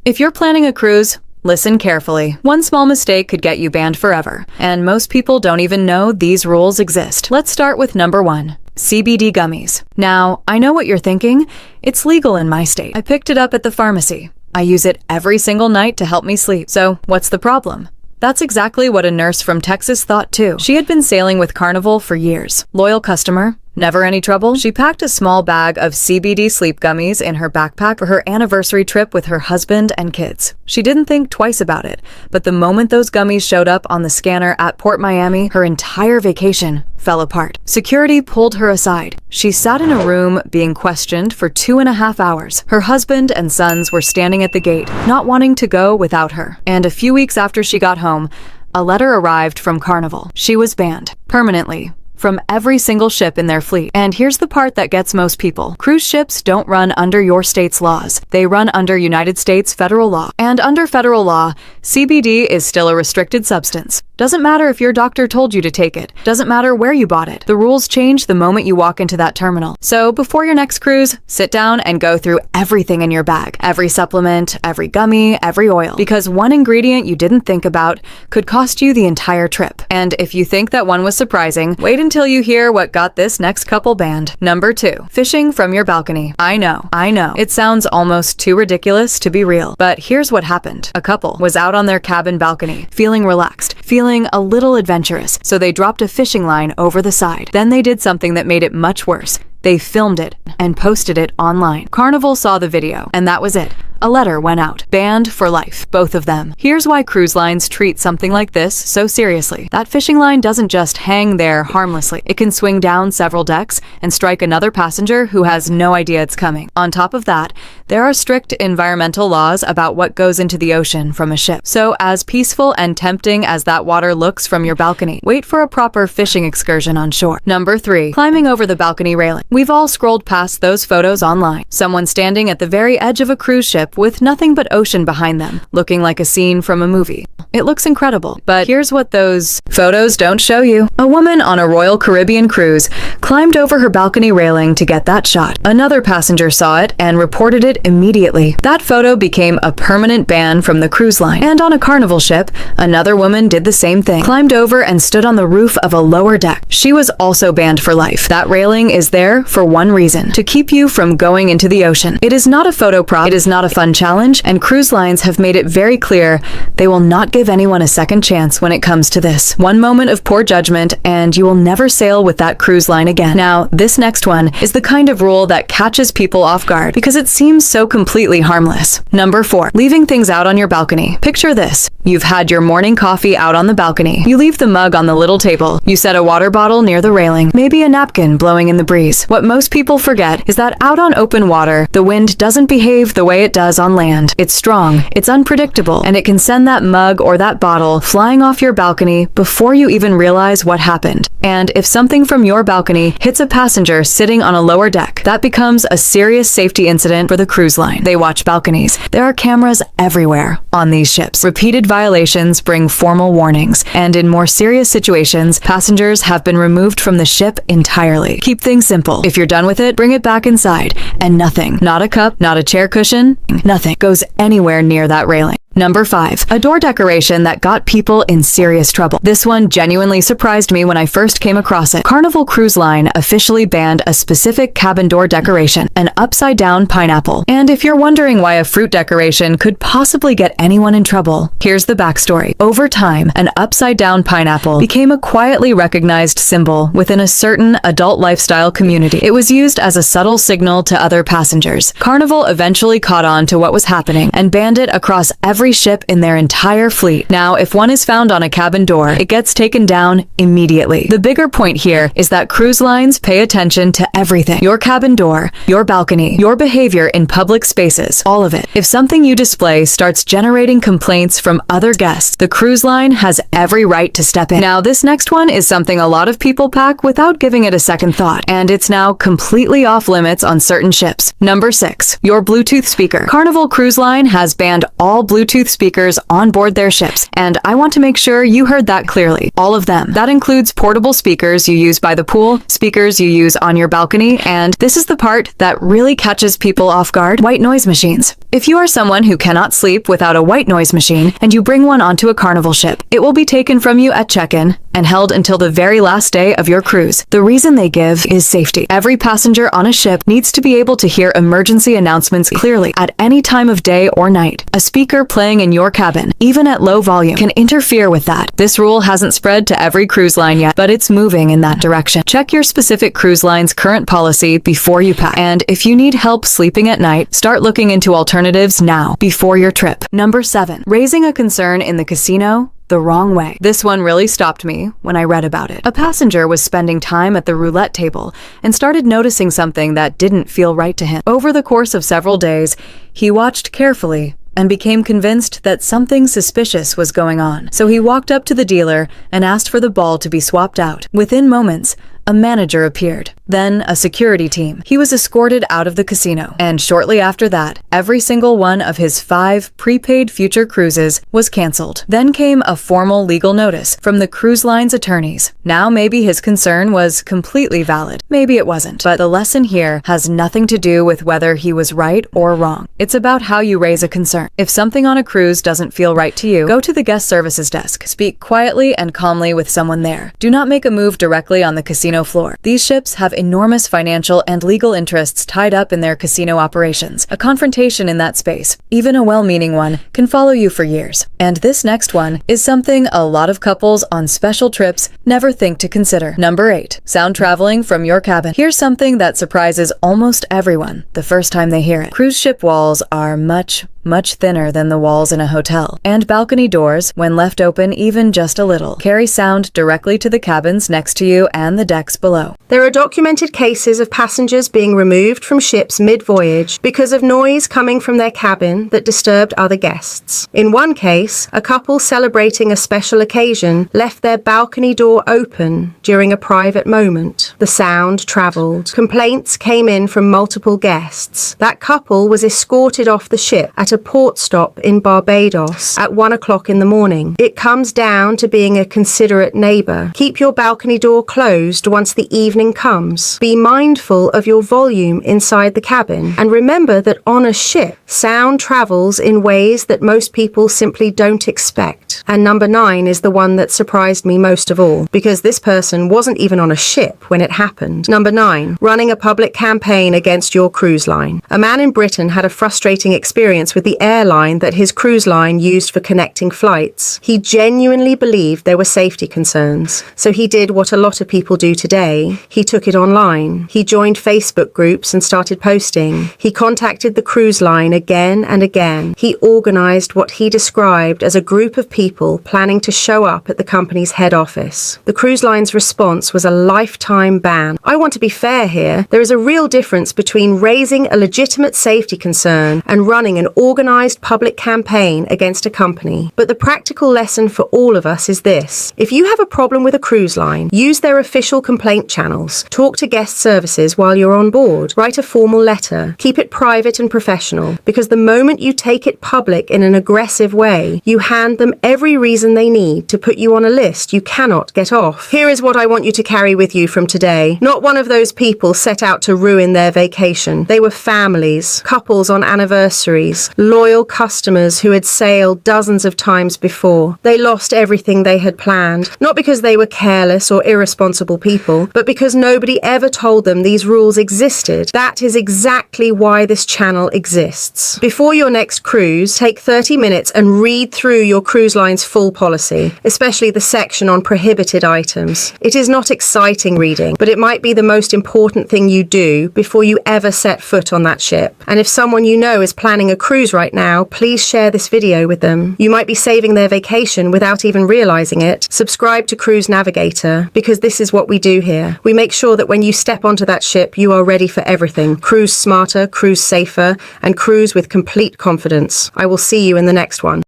If you're planning a cruise, listen carefully. One small mistake could get you banned forever, and most people don't even know these rules exist. Let's start with number 1. CBD gummies. Now, I know what you're thinking. It's legal in my state. I picked it up at the pharmacy. I use it every single night to help me sleep. So, what's the problem? That's exactly what a nurse from Texas thought too. She had been sailing with Carnival for years. Loyal customer, never any trouble. She packed a small bag of CBD sleep gummies in her backpack for her anniversary trip with her husband and kids. She didn't think twice about it, but the moment those gummies showed up on the scanner at Port Miami, her entire vacation fell apart. Security pulled her aside. She sat in a room being questioned for 2.5 hours. Her husband and sons were standing at the gate, not wanting to go without her. And a few weeks after she got home, a letter arrived from Carnival. She was banned permanently from every single ship in their fleet. And here's the part that gets most people. Cruise ships don't run under your state's laws. They run under United States federal law. And under federal law, CBD is still a restricted substance. Doesn't matter if your doctor told you to take it. Doesn't matter where you bought it. The rules change the moment you walk into that terminal. So before your next cruise, sit down and go through everything in your bag. Every supplement, every gummy, every oil. Because one ingredient you didn't think about could cost you the entire trip. And if you think that one was surprising, wait until you hear what got this next couple banned. Number 2. Fishing from your balcony. I know. It sounds almost too ridiculous to be real. But here's what happened. A couple was out on their cabin balcony, feeling relaxed, feeling a little adventurous, so they dropped a fishing line over the side. Then they did something that made it much worse. They filmed it and posted it online. Carnival saw the video, and that was it. A letter went out. Banned for life, both of them. Here's why cruise lines treat something like this so seriously. That fishing line doesn't just hang there harmlessly. It can swing down several decks and strike another passenger who has no idea it's coming. On top of that, there are strict environmental laws about what goes into the ocean from a ship. So as peaceful and tempting as that water looks from your balcony, wait for a proper fishing excursion on shore. Number 3. Climbing over the balcony railing. We've all scrolled past those photos online. Someone standing at the very edge of a cruise ship with nothing but ocean behind them, looking like a scene from a movie. It looks incredible, but here's what those photos don't show you. A woman on a Royal Caribbean cruise climbed over her balcony railing to get that shot. Another passenger saw it and reported it immediately. That photo became a permanent ban from the cruise line. And on a Carnival ship, another woman did the same thing, climbed over and stood on the roof of a lower deck. She was also banned for life. That railing is there for one reason: to keep you from going into the ocean. It is not a photo prop, it is not a fun challenge, and cruise lines have made it very clear they will not give anyone a second chance when it comes to this. One moment of poor judgment and you will never sail with that cruise line again. Now, this next one is the kind of rule that catches people off guard because it seems so completely harmless. Number 4. Leaving things out on your balcony. Picture this. You've had your morning coffee out on the balcony. You leave the mug on the little table. You set a water bottle near the railing, maybe a napkin blowing in the breeze. What most people forget is that out on open water, the wind doesn't behave the way it does on land. It's strong, it's unpredictable, and it can send that mug or that bottle flying off your balcony before you even realize what happened. And if something from your balcony hits a passenger sitting on a lower deck, that becomes a serious safety incident for the cruise line. They watch balconies. There are cameras everywhere on these ships. Repeated violations bring formal warnings, and in more serious situations, passengers have been removed from the ship entirely. Keep things simple. If you're done with it, bring it back inside, and nothing, not a cup, not a chair cushion, nothing goes anywhere near that railing. Number 5. A door decoration that got people in serious trouble. This one genuinely surprised me when I first came across it. Carnival Cruise Line officially banned a specific cabin door decoration, an upside-down pineapple. And if you're wondering why a fruit decoration could possibly get anyone in trouble, here's the backstory. Over time, an upside-down pineapple became a quietly recognized symbol within a certain adult lifestyle community. It was used as a subtle signal to other passengers. Carnival eventually caught on to what was happening and banned it across every ship in their entire fleet. Now, if one is found on a cabin door, it gets taken down immediately. The bigger point here is that cruise lines pay attention to everything. Your cabin door, your balcony, your behavior in public spaces, all of it. If something you display starts generating complaints from other guests, the cruise line has every right to step in. Now, this next one is something a lot of people pack without giving it a second thought, and it's now completely off limits on certain ships. Number 6. Your Bluetooth speaker. Carnival Cruise Line has banned all Bluetooth Bluetooth speakers on board their ships, and I want to make sure you heard that clearly. All of them. That includes portable speakers you use by the pool, speakers you use on your balcony, and this is the part that really catches people off guard: white noise machines. If you are someone who cannot sleep without a white noise machine and you bring one onto a Carnival ship, it will be taken from you at check-in and held until the very last day of your cruise. The reason they give is safety. Every passenger on a ship needs to be able to hear emergency announcements clearly at any time of day or night. A speaker playing in your cabin, even at low volume, can interfere with that. This rule hasn't spread to every cruise line yet, but it's moving in that direction. Check your specific cruise line's current policy before you pack. And if you need help sleeping at night, start looking into alternatives now, before your trip. Number 7. Raising a concern in the casino the wrong way. This one really stopped me when I read about it. A passenger was spending time at the roulette table and started noticing something that didn't feel right to him. Over the course of several days, he watched carefully and became convinced that something suspicious was going on. So he walked up to the dealer and asked for the ball to be swapped out. Within moments, a manager appeared, then a security team. He was escorted out of the casino, and shortly after that, every single one of his 5 prepaid future cruises was canceled. Then came a formal legal notice from the cruise line's attorneys. Now maybe his concern was completely valid. Maybe it wasn't, but the lesson here has nothing to do with whether he was right or wrong. It's about how you raise a concern. If something on a cruise doesn't feel right to you, go to the guest services desk. Speak quietly and calmly with someone there. Do not make a move directly on the casino floor. These ships have enormous financial and legal interests tied up in their casino operations. A confrontation in that space, even a well-meaning one, can follow you for years. And this next one is something a lot of couples on special trips never think to consider. Number 8. Sound traveling from your cabin. Here's something that surprises almost everyone the first time they hear it. Cruise ship walls are much thinner than the walls in a hotel, and balcony doors, when left open even just a little, carry sound directly to the cabins next to you and the decks below. There are documented cases of passengers being removed from ships mid-voyage because of noise coming from their cabin that disturbed other guests. In one case, a couple celebrating a special occasion left their balcony door open during a private moment. The sound traveled. Complaints came in from multiple guests. That couple was escorted off the ship at a port stop in Barbados at 1 o'clock in the morning. It comes down to being a considerate neighbor. Keep your balcony door closed once the evening comes. Be mindful of your volume inside the cabin, and remember that on a ship, sound travels in ways that most people simply don't expect. And number 9 is the one that surprised me most of all, because this person wasn't even on a ship when it happened. Number 9, running a public campaign against your cruise line. A man in Britain had a frustrating experience with the airline that his cruise line used for connecting flights. He genuinely believed there were safety concerns, so he did what a lot of people do today. He took it online. He joined Facebook groups and started posting. He contacted the cruise line again and again. He organized what he described as a group of people planning to show up at the company's head office. The cruise line's response was a lifetime ban. I want to be fair here. There is a real difference between raising a legitimate safety concern and running an organized public campaign against a company. But the practical lesson for all of us is this. If you have a problem with a cruise line, use their official complaint channels. Talk to guest services while you're on board. Write a formal letter. Keep it private and professional, because the moment you take it public in an aggressive way, you hand them every reason they need to put you on a list you cannot get off. Here is what I want you to carry with you from today. Not one of those people set out to ruin their vacation. They were families, couples on anniversaries, loyal customers who had sailed dozens of times before. They lost everything they had planned, not because they were careless or irresponsible people, but because nobody ever told them these rules existed. That is exactly why this channel exists. Before your next cruise, take 30 minutes and read through your cruise line's full policy, especially the section on prohibited items. It is not exciting reading, but it might be the most important thing you do before you ever set foot on that ship. And if someone you know is planning a cruise right now, please share this video with them. You might be saving their vacation without even realizing it. Subscribe to Cruise Navigator, because this is what we do here. We make sure that when you step onto that ship, you are ready for everything. Cruise smarter, cruise safer, and cruise with complete confidence. I will see you in the next one.